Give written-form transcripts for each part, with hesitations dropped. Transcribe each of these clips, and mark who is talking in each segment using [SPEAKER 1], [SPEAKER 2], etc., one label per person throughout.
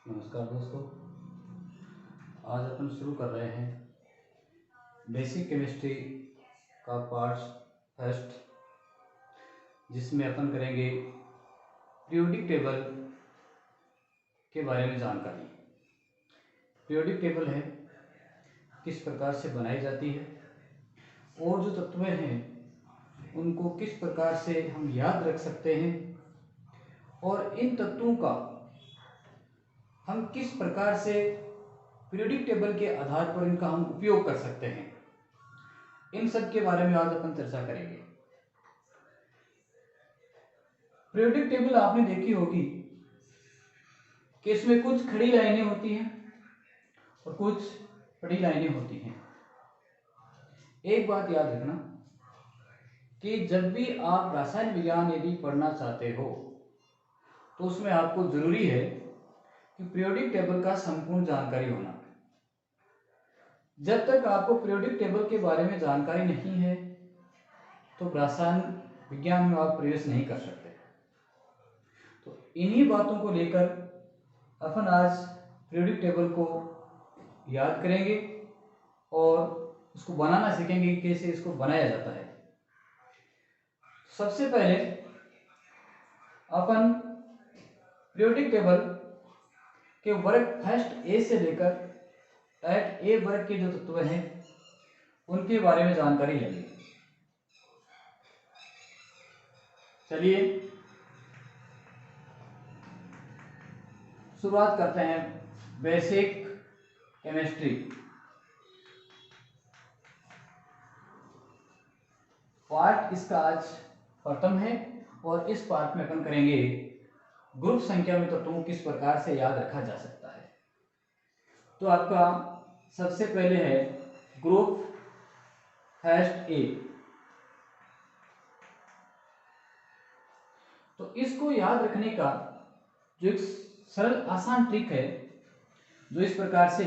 [SPEAKER 1] नमस्कार दोस्तों। आज अपन शुरू कर रहे हैं बेसिक केमिस्ट्री का पार्ट फर्स्ट, जिसमें अपन करेंगे पीरियोडिक टेबल के बारे में जानकारी। पीरियोडिक टेबल है किस प्रकार से बनाई जाती है और जो तत्व हैं उनको किस प्रकार से हम याद रख सकते हैं और इन तत्वों का हम किस प्रकार से पीरियोडिक टेबल के आधार पर इनका हम उपयोग कर सकते हैं, इन सब के बारे में आज अपन चर्चा करेंगे। पीरियोडिक टेबल आपने देखी होगी कि इसमें कुछ खड़ी लाइनें होती हैं और कुछ बड़ी लाइनें होती हैं। एक बात याद रखना कि जब भी आप रसायन विज्ञान यदि पढ़ना चाहते हो तो उसमें आपको जरूरी है कि पीरियोडिक टेबल का संपूर्ण जानकारी होना। जब तक आपको पीरियोडिक टेबल के बारे में जानकारी नहीं है तो रसायन विज्ञान में आप प्रवेश नहीं कर सकते। तो इन्हीं बातों को लेकर अपन आज पीरियोडिक टेबल को याद करेंगे और उसको बनाना सीखेंगे, कैसे इसको बनाया जाता है। सबसे पहले अपन पीरियोडिक टेबल के वर्ग फर्स्ट ए से लेकर एट ए वर्ग के जो तत्व हैं उनके बारे में जानकारी लेंगे। चलिए शुरुआत करते हैं बेसिक केमिस्ट्री। पार्ट इसका आज प्रथम है और इस पार्ट में अपन करेंगे ग्रुप संख्या में तत्वों किस प्रकार से याद रखा जा सकता है। तो आपका सबसे पहले है ग्रुप फर्स्ट ए। तो इसको याद रखने का जो एक सरल आसान ट्रिक है जो इस प्रकार से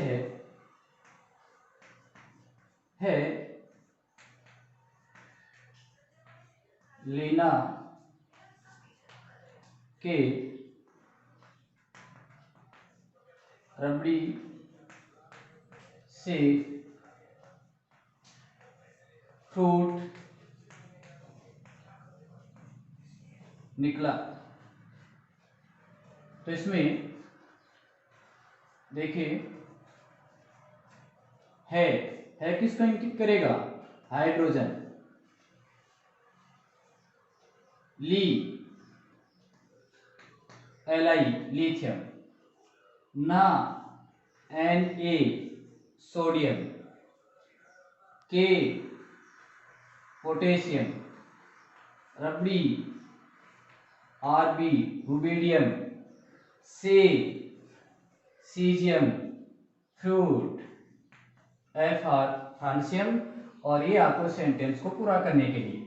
[SPEAKER 1] है लेना के रबड़ी से फ्रूट निकला। तो इसमें देखिए है किसको इंगित करेगा? हाइड्रोजन। ली Li लिथियम, ना Na सोडियम, के पोटेशियम, रबड़ी Rb रुबिडियम, से सीजियम, फ्रूट Fr फ्रांसियम। और ये आपको सेंटेंस को पूरा करने के लिए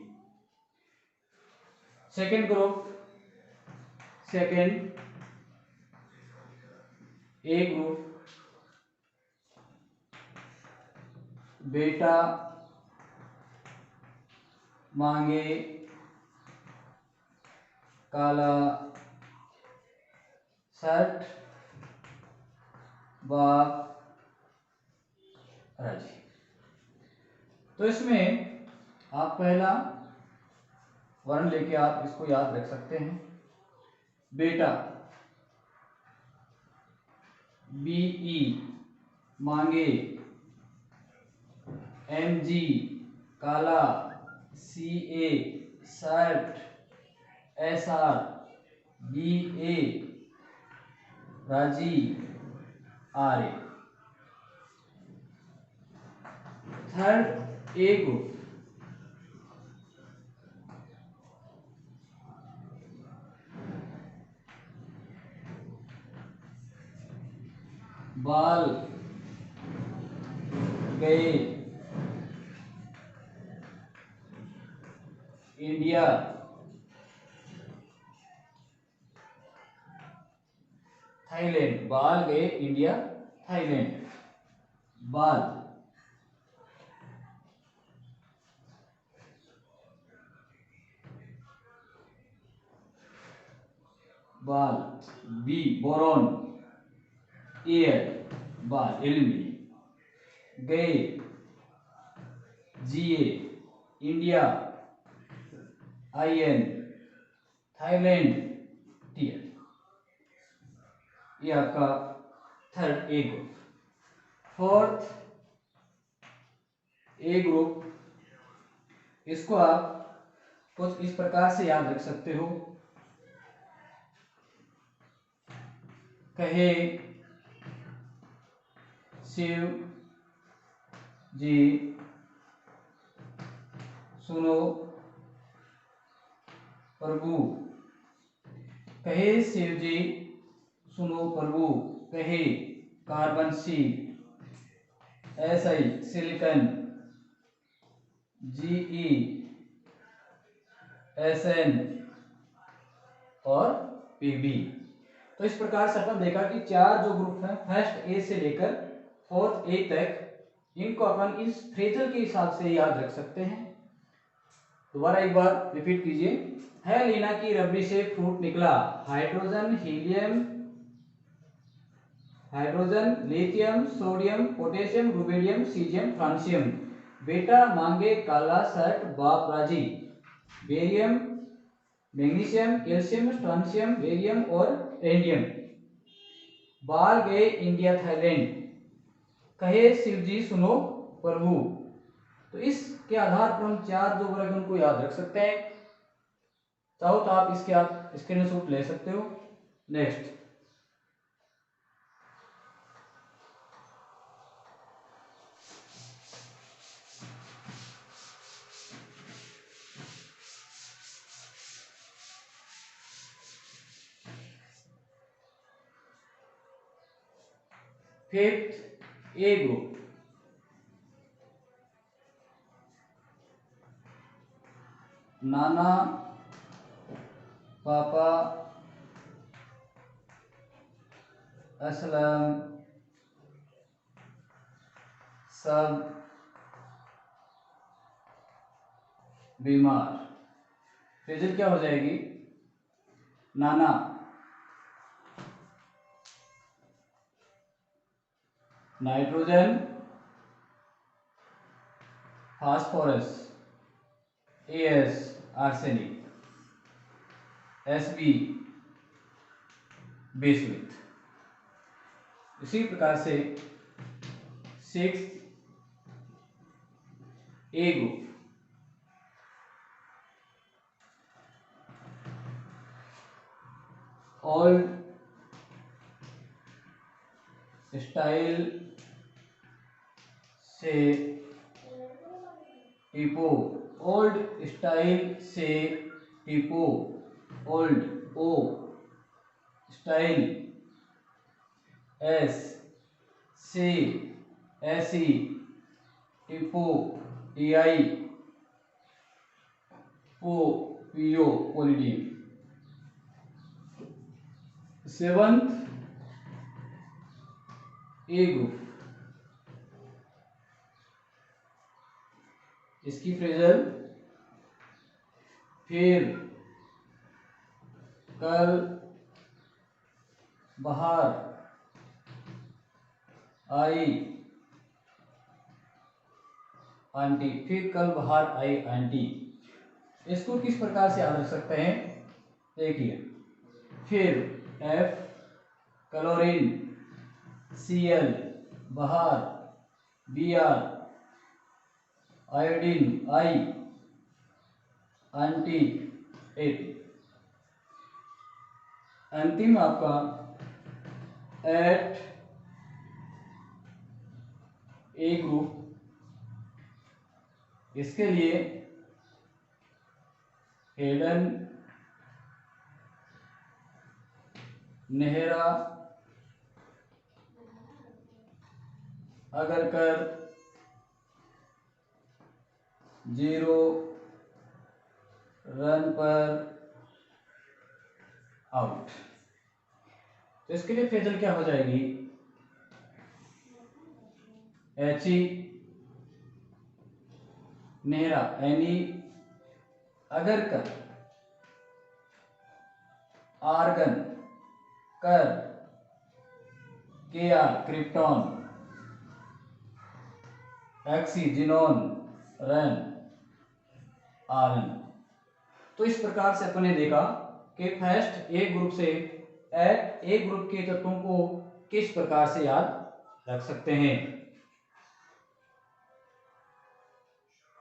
[SPEAKER 1] सेकेंड ग्रुप, सेकेंड ए ग्रुप, बेटा मांगे काला शर्ट बाप राजी। तो इसमें आप पहला वर्ण लेके आप इसको याद रख सकते हैं। बेटा BE मांगे, MG काला, CA शर्ट, SR BA राजी RA। थर्ड ए ग्रुप, बाल गए इंडिया, थाईलैंड। बाल गए इंडिया, थाईलैंड। बाल बाल बी बोरॉन, एल बाल एलमी, गए जीए, इंडिया आईएन, थाईलैंड टीएल। ये आपका third A group. Fourth A group, इसको आप कुछ इस प्रकार से याद रख सकते हो। कहे शिव जी सुनो प्रभु, कहे शिव जी सुनो प्रभु, कहे carbon C, SI silicon, GE SN और पीबी। तो इस प्रकार से अपन देखा कि चार जो ग्रुप हैं फर्स्ट ए से लेकर फोर्थ ए तक, इनको अपन इस फ्रेजल के हिसाब से याद रख सकते हैं। दोबारा एक बार रिपीट कीजिए। है लीना की रबड़ी से फ्रूट निकला, hydrogen helium, hydrogen lithium sodium potassium rubidium caesium francium. बेटा मांगे काला शर्ट बाप राजी, barium magnesium calcium strontium barium और एंडियम। बाल गए इंडिया थाईलैंड, कहे शिवजी सुनो प्रभु। तो इसके आधार पर हम चार जो वर्ग उनको याद रख सकते हैं। चाहो तो आप स्क्रीनशॉट ले सकते हो। नेक्स्ट, फिफ्थ ए ग्रुप, नाना पापा असलम सब बीमार। फ्रेजल क्या हो जाएगी? नाना nitrogen phosphorus, As arsenic, Sb बेसविथ। इसी प्रकार से six A group, old style से टीपो, ओल्ड स्टाइल से टीपो, ओल्ड ओ स्टाइल एस से एसी टीपो टीआई ओ पीओ पोलिडीन। सेवंथ ए ग्रुप, इसकी फ्रेजल फिर कल बाहर आई आंटी, फिर कल बाहर आई आंटी। इसको किस प्रकार से याद रख सकते हैं? देखिए, फिर एफ क्लोरीन, सीएल बाहर, बीआर आयोडीन, आई आंटी एटी। अंतिम आपका एट ए ग्रुप, इसके लिए Hayden, Nehra, Agarkar, zero, run पर, आउट। तो इसके लिए फ्रेजल क्या हो जाएगी? एची, नेहरा एनी, अगरकर, आर्गन, कर, Kr krypton, Xc xenon, Rn Rn। तो इस प्रकार से अपन ने देखा कि फर्स्ट ए ग्रुप से ए ग्रुप के तत्वों को किस प्रकार से याद रख सकते हैं।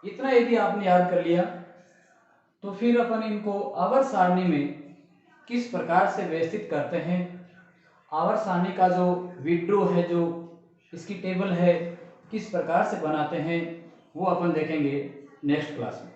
[SPEAKER 1] इतना यदि आपने याद कर लिया तो फिर अपन इनको आवर्त सारणी में किस प्रकार से व्यवस्थित करते हैं, आवर्त सारणी का जो विड्रो है, जो इसकी टेबल है, किस प्रकार से बनाते हैं, वो अपन देखेंगे नेक्स्ट क्लास में।